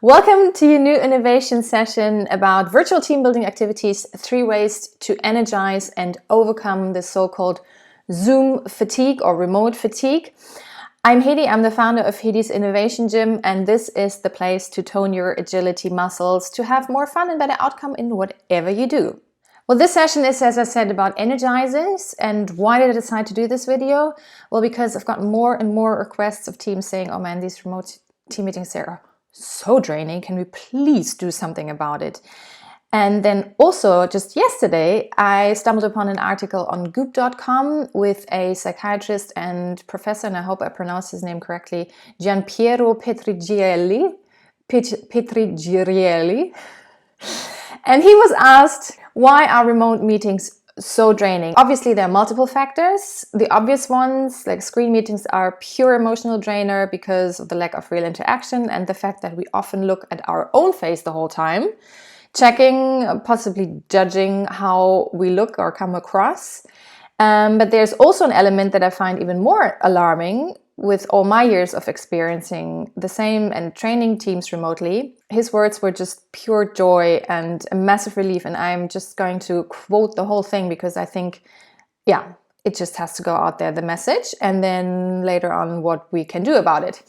Welcome to your new innovation session about virtual team building activities, 3 ways to energize and overcome the so-called Zoom fatigue or remote fatigue. I'm Hedi, I'm the founder of Hedi's Innovation Gym, and this is the place to tone your agility muscles to have more fun and better outcome in whatever you do. Well, this session is, as I said, about energizers. And why did I decide to do this video? Well, because I've got more and more requests of teams saying, oh man, these remote team meetings are so draining. Can we please do something about it? And then also just yesterday, I stumbled upon an article on goop.com with a psychiatrist and professor, and I hope I pronounced his name correctly, Gianpiero Petrigielli. And he was asked, why are remote meetings so draining? Obviously, there are multiple factors. The obvious ones, like screen meetings, are pure emotional drainer because of the lack of real interaction and the fact that we often look at our own face the whole time, checking, possibly judging how we look or come across. But there's also an element that I find even more alarming with all my years of experiencing the same and training teams remotely. His words were just pure joy and a massive relief. And I'm just going to quote the whole thing because I think, yeah, it just has to go out there, the message, and then later on what we can do about it.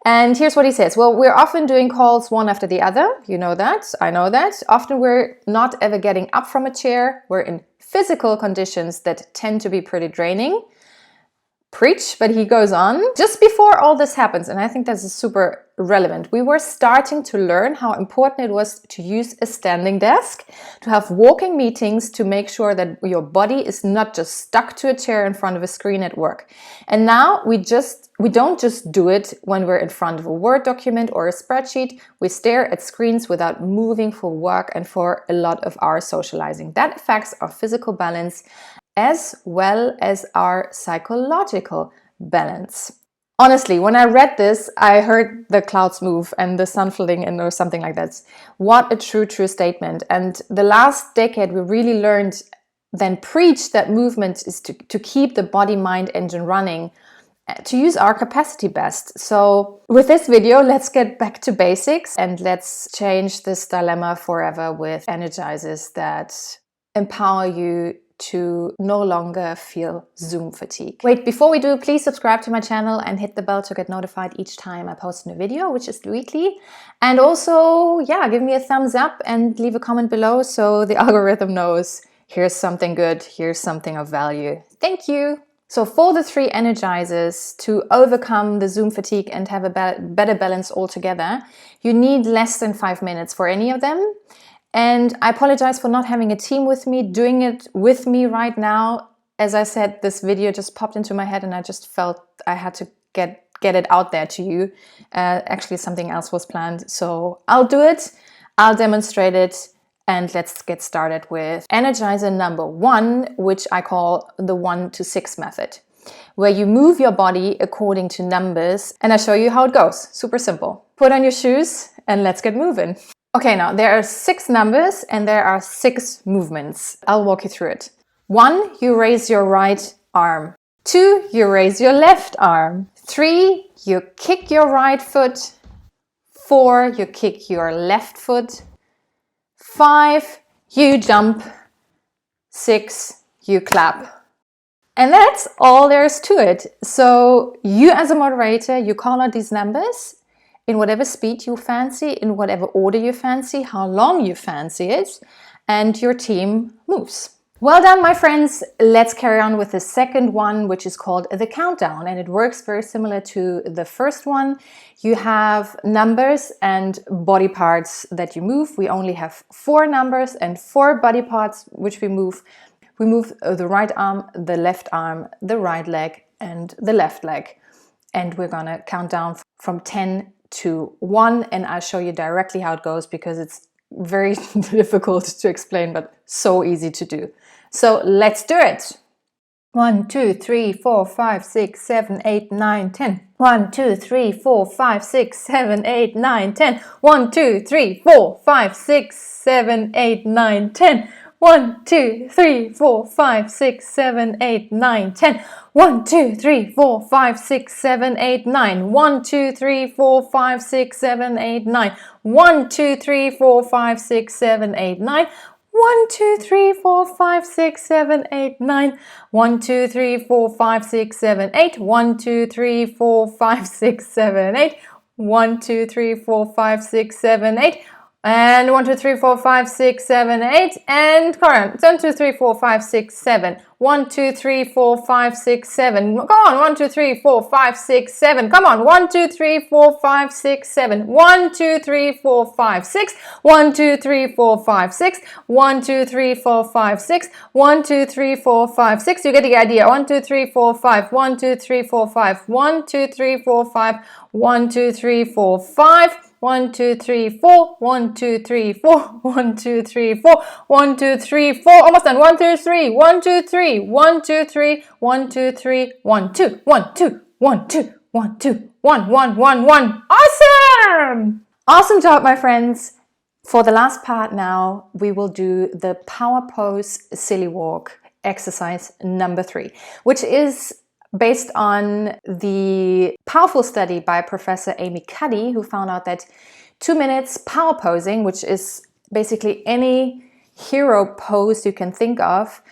And here's what he says. Well, we're often doing calls one after the other. You know that. I know that. Often we're not ever getting up from a chair. We're in physical conditions that tend to be pretty draining. Preach, but he goes on. Just before all this happens, and I think this is super relevant, we were starting to learn how important it was to use a standing desk, to have walking meetings, to make sure that your body is not just stuck to a chair in front of a screen at work. And now we don't just do it when we're in front of a Word document or a spreadsheet. We stare at screens without moving for work and for a lot of our socializing. That affects our physical balance as well as our psychological balance. Honestly, when I read this, I heard the clouds move and the sun flooding in or something like that. What a true statement. And the last decade, we really learned, then preached that movement is to keep the body-mind engine running, to use our capacity best. So with this video, let's get back to basics and let's change this dilemma forever with energizers that empower you to no longer feel Zoom fatigue. Wait, before we do, please subscribe to my channel and hit the bell to get notified each time I post a new video, which is weekly. And also, yeah, give me a thumbs up and leave a comment below so the algorithm knows here's something good, here's something of value. Thank you. So for the 3 energizers to overcome the Zoom fatigue and have a better balance altogether, you need less than 5 minutes for any of them. And I apologize for not having a team with me, doing it with me right now. As I said, this video just popped into my head and I just felt I had to get it out there to you. Actually, something else was planned. So I'll do it, I'll demonstrate it, and let's get started with Energizer number 1, which I call the 1 to 6 method, where you move your body according to numbers. And I show you how it goes. Super simple. Put on your shoes and let's get moving. Okay, now there are 6 numbers and there are 6 movements. I'll walk you through it. 1, you raise your right arm. 2, you raise your left arm. 3, you kick your right foot. 4, you kick your left foot. 5, you jump. 6, you clap. And that's all there is to it. So you as a moderator, you call out these numbers in whatever speed you fancy, in whatever order you fancy, how long you fancy it, and your team moves. Well done, my friends. Let's carry on with the second one, which is called the countdown, and it works very similar to the first one. You have numbers and body parts that you move. We only have 4 numbers and 4 body parts which we move. We move the right arm, the left arm, the right leg, and the left leg. And we're gonna count down from 10 to 1, and I'll show you directly how it goes because it's very difficult to explain, but so easy to do. So let's do it. 1, 2, 3, 4, 5, 6, 7, 8, 9, 10. 1, 2, 3, 4, 5, 6, 7, 8, 9, 10. 1, 2, 3, 4, 5, 6, 7, 8, 9, 10. 1, 2, 3, 4, 5, 6, 7, 8, 9, 10. 1, 2, 3, 4, 5, 6, 7, 8, 9. 1, 2, 3, 4, 5, 6, 7, 8, 9. 1, 2, 3, 4, 5, 6, 7, 8, 9. 1, 2, 3, 4, 5, 6, 7, 8, 9. 1, 2, 3, 4, 5, 6, 7, 8. 1, 2, 3, 4, 5, 6, 7, 8. 1, 2, 3, 4, 5, 6, 7, 8. And 1, 2, 3, 4, 5, 6, 7, 8. And Karen, 1, 2, 3, 4, 5, 6, 7. 1, 2, 3, 4, 5, 6, 7. Go on. 1, 2, 3, 4, 5, 6, 7. Come on. 1, 2, 3, 4, 5, 6, 7. 1, 2, 3, 4, 5, 6. 1, 2, 3, 4, 5, 6. 1, 2, 3, 4, 5, 6. 1, 2, 3, 4, 5, 6. You get the idea. 1, 2, 3, 4, 5. 1, 2, 3, 4, 5. 1, 2, 3, 4, 5. 1, 2, 3, 4, 5. 1, 2, 3, 4. 1, 2, 3, 4. 1, 2, 3, 4. 1, 2, 3, 4. Almost done. 1, 2, 3. 1, 2, 3. 1, 2, 3. 1, 2, 3. 1, 2. 1, 2. 1, 2. 1, 2. 1, 1, 1, 1. Awesome! Awesome job, my friends. For the last part now, we will do the power pose silly walk exercise number 3, which is based on the powerful study by Professor Amy Cuddy, who found out that 2 minutes power posing, which is basically any hero pose you can think of,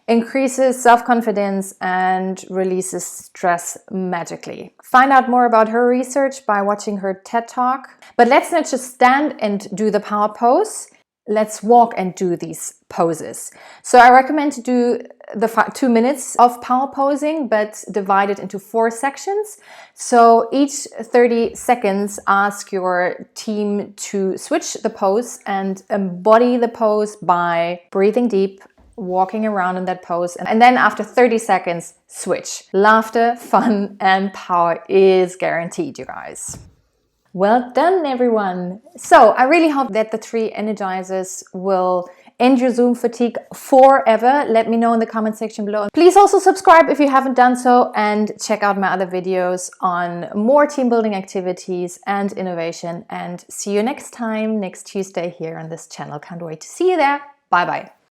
increases self-confidence and releases stress magically. Find out more about her research by watching her TED Talk. But let's not just stand and do the power pose. Let's walk and do these poses. So I recommend to do the 2 minutes of power posing, but divide it into 4 sections. So each 30 seconds, ask your team to switch the pose and embody the pose by breathing deep, walking around in that pose, and then after 30 seconds, switch. Laughter, fun, and power is guaranteed, you guys. Well done, everyone. So I really hope that the 3 energizers will end your Zoom fatigue forever. Let me know in the comment section below. Please also subscribe if you haven't done so, and check out my other videos on more team building activities and innovation. And see you next time, next Tuesday here on this channel. Can't wait to see you there. Bye bye.